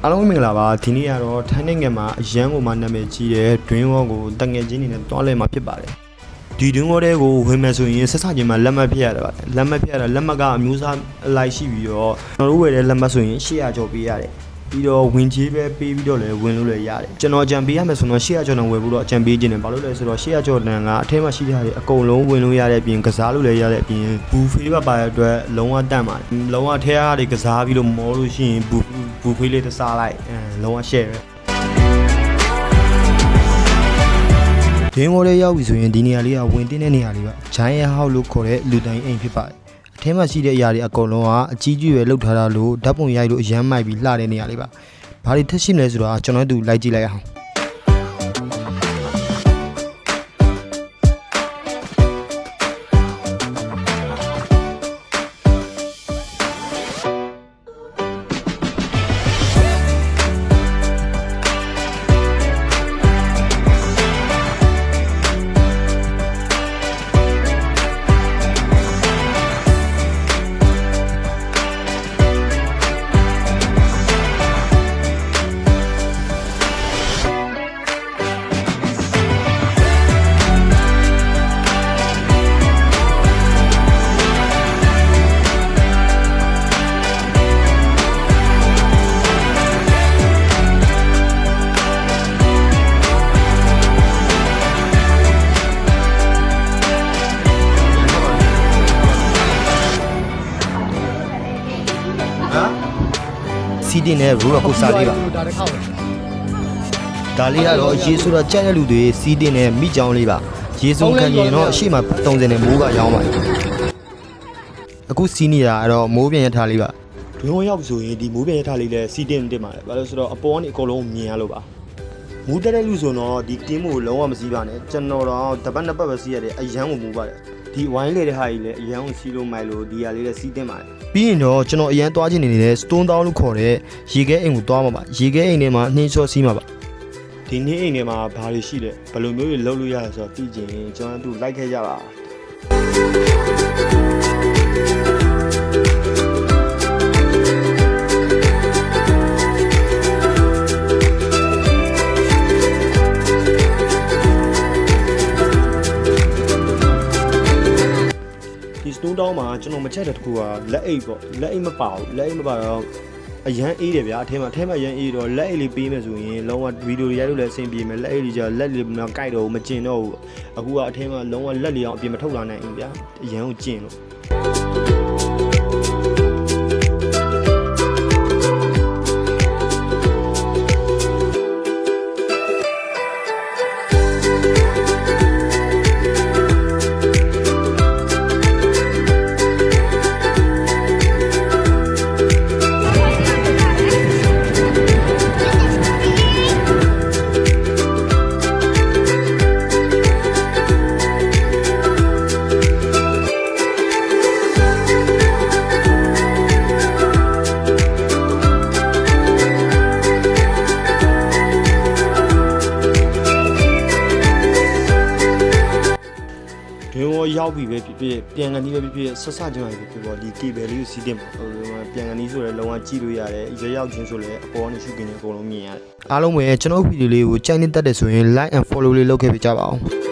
အားလုံးမင်္ဂလာပါဒီနေ့ကတော့ထိုင်းနိုင်ငံမှာအရန်ကိုမှနာမည်ကြီးတဲ့တွင်းဝေါကိုတငယ်ချင်းတွေနဲ့တွားလဲမှာဖြစ်ပါတယ်ဒီတွင်းဝေါတွေကိုဝင်မယ်ဆိုရင်ဆက်စချင်းမှာလက်မှတ်ဖြတ်ရတာပါလက်မှတ်ဖြတ်ရတာလက်မှတ်ကအမျိုးအစားအလိုက်ရှိပြီးတော့ကျွန်တော်တို့ဝယ်တဲ့လက်မှတ်ဆိုရင်800ကျော်ပေးရတယ်ပြီးတော့ဝင်ကြီးပဲပေးပြီးတော့လည်းဝင်လို့လည်းရတယ်ကျွန်တော်အကြံပေးရမယ်ဆိုတော့800ကျော်တန်ဝယ်ဖို့တော့အကြံပေးခြင်းတယ်ဘာလို့လဲဆိုတော့800ကျော်တန်ကအထက်မှာရှိတဲ့ဟာတွေအကုန်လုံးဝင်လို့ရတဲ့အပြင်ကစားလို့လည်းရတဲ့အပြင်ဘူဖေးပါတဲ့အတွက်လုံးဝတန့်ပါတယ်လုံးဝထဲအားတွေကစားပြီးတော့မောလို့ရှိရင်ဘူဖေးလေးတစားလိုက်လုံးဝ share ပဲဒင်းဝေါ်လေးရောက်ပြီဆိုရင်ဒီနေရာလေးကဝင်တင်းတဲ့နေရာလေးပါဂျိုင်းရဲ့ဟောက်လို့ခေါ်တဲ့လူတိုင်းအိမ်ဖြစ်ပါတယ်အထဲမှာရှိတဲ့အရာတွေအကုန်လုံးကအကြီးကြီးပဲလှုပ်ထားတာလို့ဓာတ်ပုံရိုက်လို့အရမ်းမိုက်ပြီးလှတဲ့နေရာလေးပါဘာတွေထက်ရှိမလဲဆိုတော့ကျွန်တော်တို့လိုက်ကြည့်လိုက်အောင်စီးတင်တဲ့ရိုးကိုစားလေးပါဒါလေးကတော့ရေဆိုတော့ကြက်တဲ့လူတွေစီးတင်တဲ့မိကြောင်းလေးပါရေစုံခံရင်တော့အရှိမ30နဲ့မိုးကရောင်းပါတယ်အခုစီးနေတာအဲ့တော့မိုးပြန်ရထားလေးပါဒွင်းဝရောက်ဆိုရင်ဒီမိုးပြန်ရထားလေးလည်းစီးတင်တင်ပါတယ်ဘာလို့ဆိုတော့အပေါ်ကနေအကုန်လုံးမြင်ရလို့ပါမူးတက်တဲ့လူဆိုတော့ဒီကင်းမို့လုံးဝမစီးပါနဲ့ကျွန်တော်တော့တပတ်နှစ်ပတ်ပဲစီးရတယ်အရန်ကိုမူးပါတယ်ဒီဝိုင်းလေတဲ့ဟာကြီးလည်းအရန်ကိုစီးလို့မိုက်လို့ဒီဟာလေးလည်းစီးတင်ပါတယ်ပြီးရင်တော့ကျွန်တော်အရန်သွားချင်နေတဲ့ Stone Town လို့ခေါ်တဲ့ရေခဲအိမ်ကိုသွားမှာပါရေခဲအိမ်ထဲမှာနှင်းချောစီးမှာပါဒီနှင်းအိမ်ထဲမှာဘာတွေရှိလဲဘယ်လိုမျိုးတွေလုပ်လို့ရလဲဆိုတော့သိချင်ကျွန်တော်တို့လိုက်ခဲ့ကြပါStone Town မှာကျွန်တော်မချက်တဲ့တခုကလက်အိတ်ပေါ့လက်အိတ်မပါဘူးလက်အိတ်မပါတော့အရန်အေးတယ်ဗျာအထဲမှာအရန်အေးတော့လက်အိတ်လေးပေးမယ်ဆိုရင်လုံးဝဗီဒီယိုရိုက်လို့လည်းအဆင်ပြေမယ်လက်အိတ်လေးကျလက်လေးမကိုက်တော့ဘူးမကျင်တော့ဘူးအခုကအထဲမှာလုံးဝလက်လေးအောင်အပြင်မထုတ်လာနိုင်ဘူးဗျာအရန်ကိုကျင်လို့ဒင်းဝရောက်ပြီပဲဖြစ်ဖြစ်ပြန်ကန်ကြီးပဲဖြစ်ဖြစ်ဆက်စချင်းပဲဖြစ်ဖြစ်ပေါ့ဒီကေဘယ်လေးကိုစီးတင်ပါပြန်ကန်ကြီးဆိုလည်းလုံးဝကြည့်လို့ရတယ်ရရောက်ချင်းဆိုလည်းအပေါ်ကနေရှုပ်กินနေအကုန်လုံးမြင်ရတယ်အားလုံးပဲကျွန်တော်ဗီဒီယိုလေးကိုကြိုက်နေတတ်တယ်ဆိုရင် like and follow လေးလုပ်ခဲ့ပေးကြပါအောင်